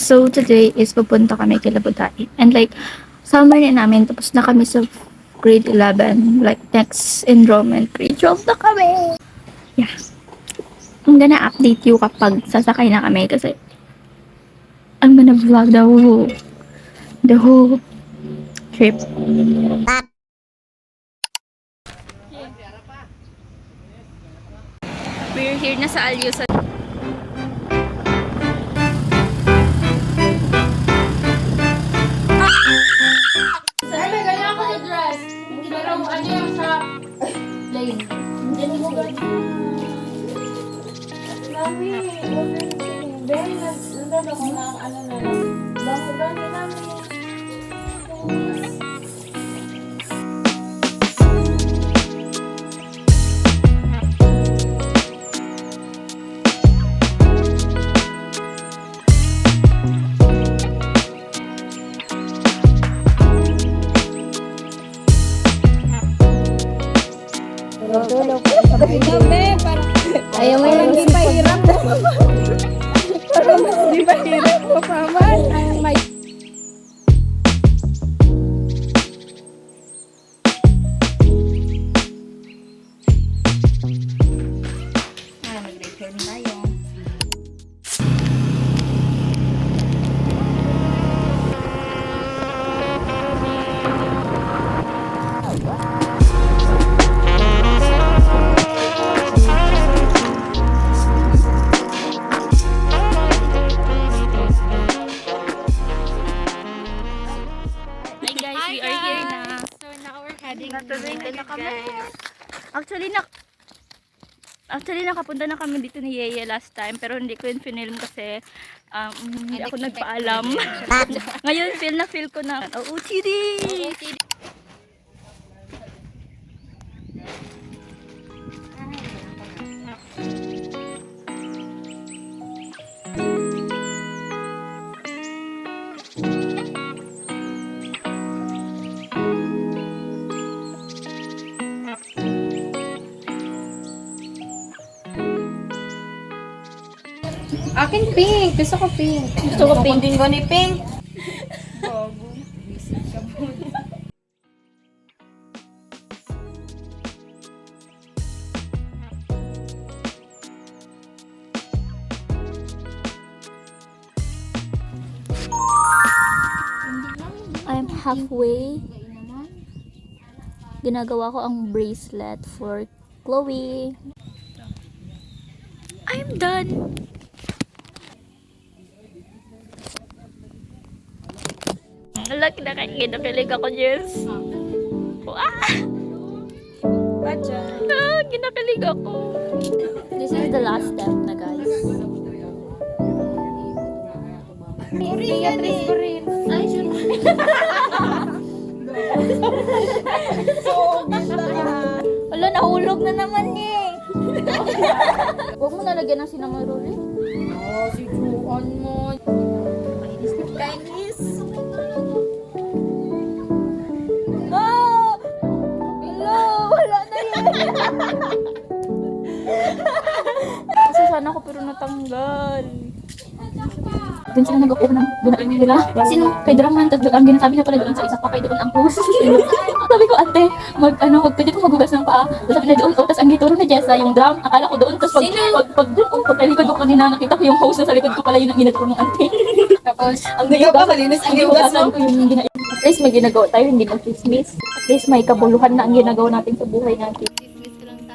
So, today is pupunta kami kay Labutay. And like, summer na namin, tapos na kami sa grade 11. Like, next enrollment, grade 12 na kami. Yeah. I'm gonna update you kapag sasakay na kami kasi I'm gonna vlog the whole trip. We're here na sa Alyos. May ganyan ako na dress. Pero ano yung sa plain. Hindi mo ganyan. Mami, very nandun ako na ano na lang. Bango-bango namin. Ayaw mo yung di ba hirap mo? Di ba hirap mo pa man? May... Mag-return tayo. Hi guys, we are here na. So now we're heading Natuloy na kami. Actually, nakapunta na kami dito ni Yeye last time, pero hindi ko yun finilm kasi hindi ako nagpaalam. Ngayon, feel ko na, OOTD! Akin pink. Gusto ko pink. Gusto ko pink. Din ko ni pink. I'm halfway. Ginagawa ko ang bracelet for Chloe. I'm done. Laki na kinakilig ako, Jess. Kinakilig ako. This is the last step na, guys. Beatrice ko rin. Ay, sure. Wala, nahulog na naman eh. Huwag mo nalagyan ng cinnamon roll eh. Oh, si Juan mo. Kainis. Oh! Hello! Wala na yun. Kasi sana ko pero natanggal. Doon sila nag-upo ng ginain nila. Sino? Kay Draman, ang ginasabi niya pala doon sa isa pa kay doon ang post. Sabi ko, ate, pwede ko magugas ng paa. Tapos sabi na doon, tapos ang gituro na Jessa, yung drum, akala ko doon, tapos pag likod ko kanina, nakita ko yung host na sa likod ko pala yun ang ginaturo ng ate. Tapos, Ang gayo ba malinis ang hugas ko yung ginain. At least may ginagawa tayo, hindi mag-chismis. At least may kabuluhan na ang ginagawa natin sa buhay natin. Dismiss ko lang ta.